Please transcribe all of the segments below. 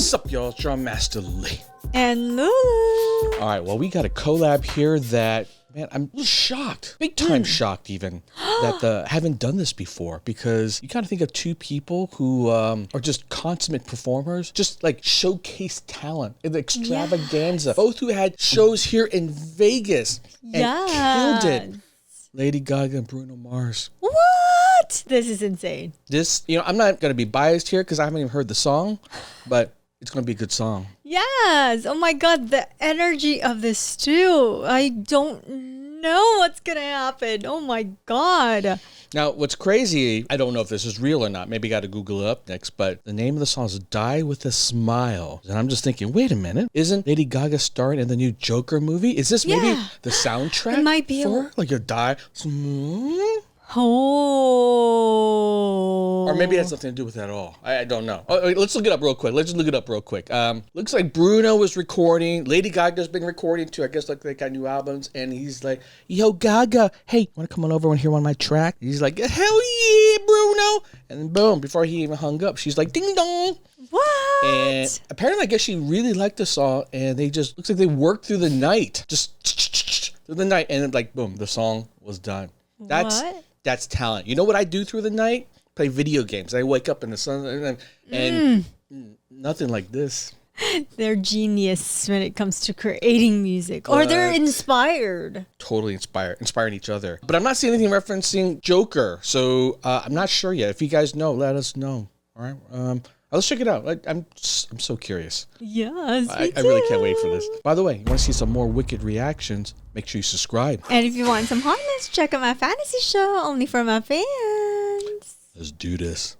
What's up, y'all? It's Drum Master Lee. And Lulu. All right, well, we got a collab here that, man, I'm shocked. Big time shocked, even, that haven't done this before, because you kind of think of two people who are just consummate performers, just like showcase talent in the extravaganza. Both who had shows here in Vegas and killed it. Lady Gaga and Bruno Mars. What? This is insane. This, I'm not going to be biased here because I haven't even heard the song, but it's going to be a good song. Yes. Oh my God. The energy of this too. I don't know what's going to happen. Oh my God. Now, what's crazy, I don't know if this is real or not. Maybe got to Google it up next, but the name of the song is Die With A Smile. And I'm just thinking, wait a minute. Isn't Lady Gaga starring in the new Joker movie? Is this maybe the soundtrack? It might be. Like a Die? Oh. Or maybe it has nothing to do with that at all. I don't know. Let's look it up real quick. Let's just look it up real quick. Looks like Bruno was recording. Lady Gaga's been recording too. I guess like they got new albums. And he's like, yo, Gaga, hey, want to come on over and hear one of my tracks? He's like, hell yeah, Bruno. And then boom, before he even hung up, she's like, ding dong. What? And apparently, I guess she really liked the song. And they just, looks like they worked through the night. Just through the night. And then like, boom, the song was done. That's talent. You know what I do through the night? Play video games. I wake up in the sun and nothing like this. They're genius when it comes to creating music. Or they're inspired. Totally inspiring each other. But I'm not seeing anything referencing Joker. So I'm not sure yet. If you guys know, let us know. All right. Let's check it out. I'm so curious. Yes, I really can't wait for this. By the way, you want to see some more wicked reactions? Make sure you subscribe. And if you want some hotness, check out my fantasy show, only for my fans. Let's do this.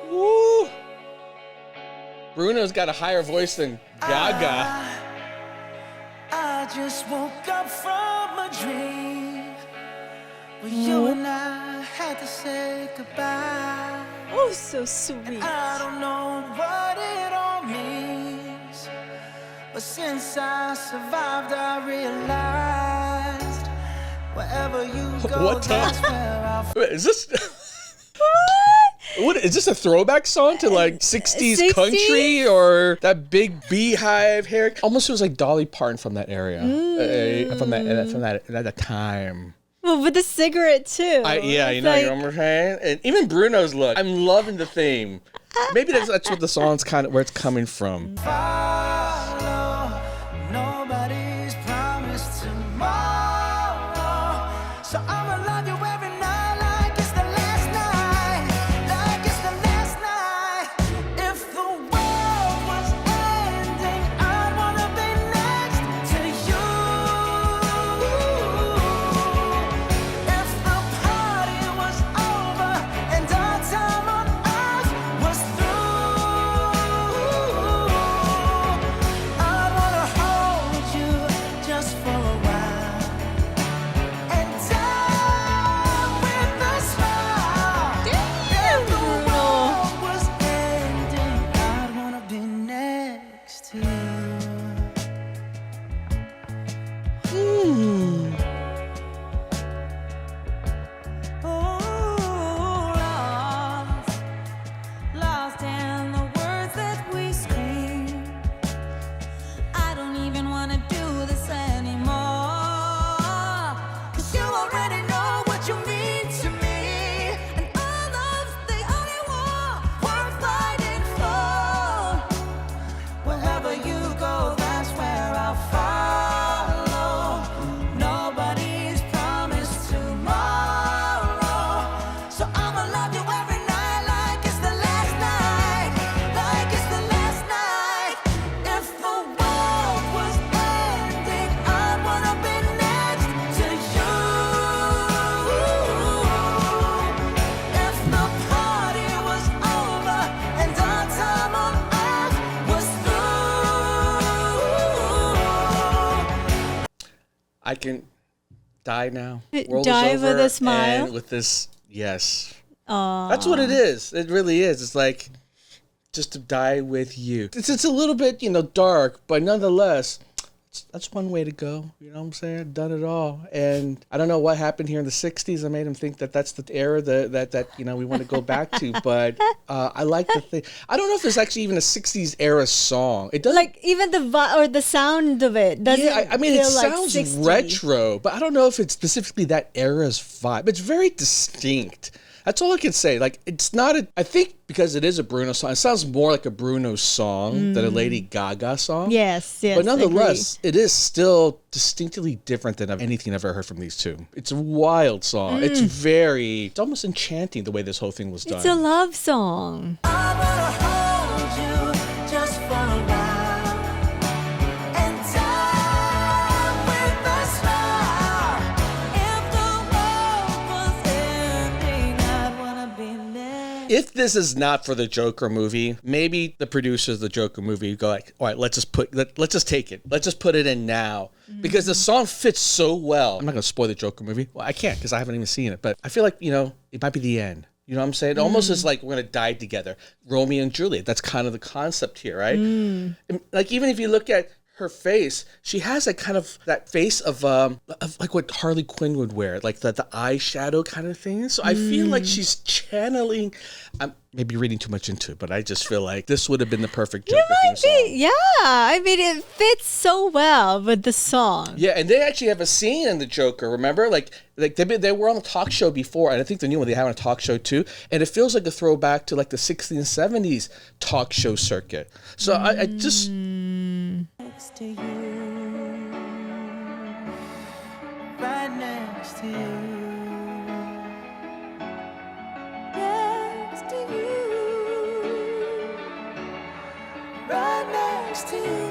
Woo! Bruno's got a higher voice than Gaga. I just woke up from a dream. But you and I had to say goodbye. Oh, so sweet. I don't know what it all means, but since I survived, I realized wherever you go, that's where I'll Wait, is this? What is this, a throwback song to like 60s country or that big beehive hair? Almost feels like Dolly Parton from that area, from that time. Well, with the cigarette too. Yeah, you know what I'm saying? And even Bruno's look. I'm loving the theme. Maybe that's what the song's kind of where it's coming from. follow. Nobody's promised tomorrow, so I'ma love you every night like it's the last night, like it's the last night. If the world was ending, I'd wanna be next to you. If the party was over and our time on earth was through, I'd wanna hold you just for a while and die with a smile. If the world was ending, I'd wanna be next to you. Lost in the words that we scream. I don't even want to do this anymore, 'cause you already know what you mean to me, and all love's the only war worth fighting for. Wherever you go, that's where I'll follow. Nobody's promised tomorrow, so I'ma love you every night like it's the last night, like it's the last night. If the world was ending, I'd wanna be next to you. If the party was over and our time on earth was through, I can die now. Die World is with over, a smile? And with this, yes. Aw. That's what it is. It really is. It's like just to die with you. It's a little bit, dark, but nonetheless, That's one way to go. You know what I'm saying? Done it all. And I don't know what happened here in the 60s. I made him think that that's the era that we want to go back to. But I like the thing. I don't know if there's actually even a 60s era song. It doesn't. Like even the sound of it doesn't. Yeah, I mean, it feel like sounds 60. retro, but I don't know if it's specifically that era's vibe. It's very distinct. That's all I can say. Like, it's not I think because it is a Bruno song, it sounds more like a Bruno song than a Lady Gaga song. Yes. But nonetheless, it is still distinctly different than anything I've ever heard from these two. It's a wild song. It's almost enchanting the way this whole thing was done. It's a love song. I wanna hold you just for a while and die with a smile. If the world was ending, I'd wanna be next. If this is not for the Joker movie, maybe the producers of the Joker movie go like, all right, let's just take it. Let's just put it in now. Because the song fits so well. I'm not going to spoil the Joker movie. Well, I can't because I haven't even seen it. But I feel like, it might be the end. You know what I'm saying? It almost is like we're going to die together. Romeo and Juliet. That's kind of the concept here, right? And, like, even if you look at her face, she has that face of like what Harley Quinn would wear, like the eyeshadow kind of thing. So I feel like she's channeling. I'm maybe reading too much into it, but I just feel like this would have been the perfect Joker theme song. Yeah, I mean it fits so well with the song. Yeah, and they actually have a scene in the Joker. Remember, like they were on the talk show before, and I think the new one they have on a talk show too. And it feels like a throwback to like the 60s and 70s talk show circuit. So I just. Next to you, right next to you, next to you, right next to you.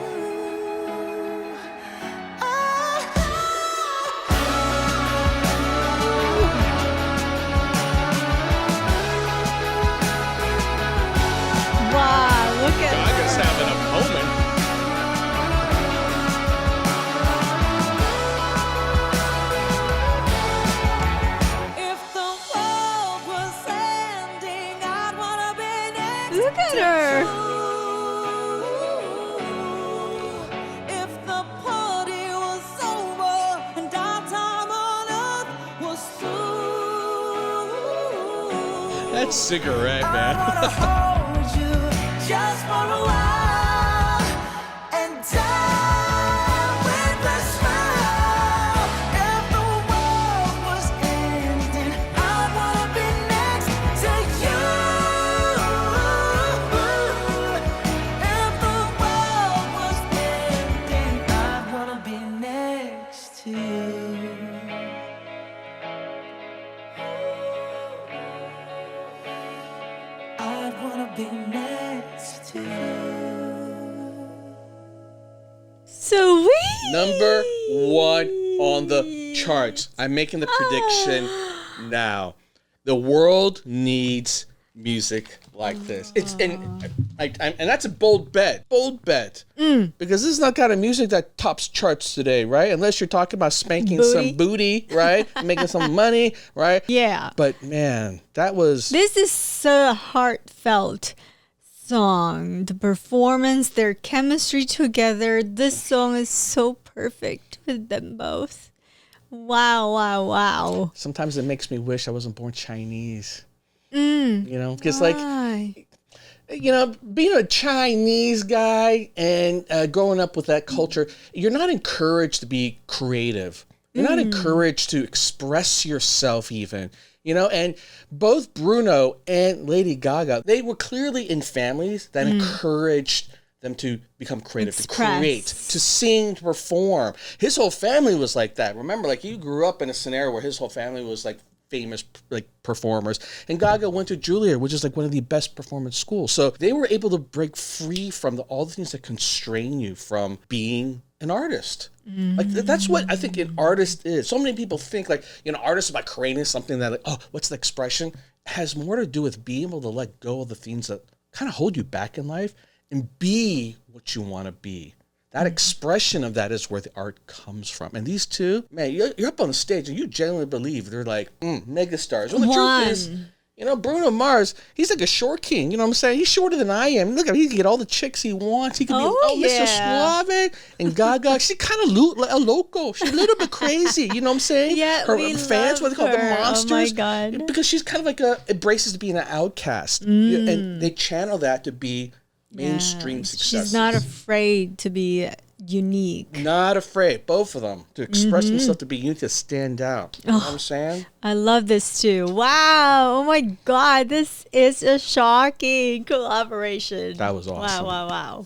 Wow, look at Gaga's having a moment. If the world was ending, I'd wanna be next Look at to her. you. If the party was over and our time on earth was through, That cigarette, I man. wanna hold you just for a while and die with a smile. If the world was ending, I wanna be next to you. If the world was ending, I wanna be next to you. I'd wanna be next to you. sweet. Number 1 on the charts. I'm making the prediction now. The world needs music like this. And that's a bold bet. Bold bet. Because this is not kind of music that tops charts today, right? Unless you're talking about spanking some booty, right? Making some money, right? Yeah. But man, that was. This is so heartfelt song. The performance, their chemistry together. This song is so perfect with them both. Wow, wow, wow. Sometimes it makes me wish I wasn't born Chinese. Because Why? being a Chinese guy and growing up with that culture, you're not encouraged to be creative. You're not encouraged to express yourself even, and both Bruno and Lady Gaga, they were clearly in families that encouraged them to become creative, to create, to sing, to perform. His whole family was like that. Remember, like, he grew up in a scenario where his whole family was like famous like performers, and Gaga went to Juilliard, which is like one of the best performance schools. So they were able to break free from all the things that constrain you from being an artist. Like, that's what I think an artist is. So many people think like, artists about creating something that, like, oh, what's the expression? It has more to do with being able to let go of the things that kind of hold you back in life and be what you want to be. That expression of that is where the art comes from. And these two, man, you're up on the stage and you genuinely believe they're like mega stars. Well, the truth is, You know, Bruno Mars, he's like a short king. You know what I'm saying? He's shorter than I am. Look at him. He can get all the chicks he wants. He can be, Mr. Suave. And Gaga, she's kind of a loco. She's a little bit crazy. You know what I'm saying? Yeah, her we fans, what they call the love her. monsters. Oh, my God. Because she's kind of like embraces being an outcast. And they channel that to be mainstream success. She's not afraid to be unique. Not afraid, both of them, to express themselves, to be unique, to stand out. You know what I'm saying? I love this too. Wow. Oh my God. This is a shocking collaboration. That was awesome. Wow.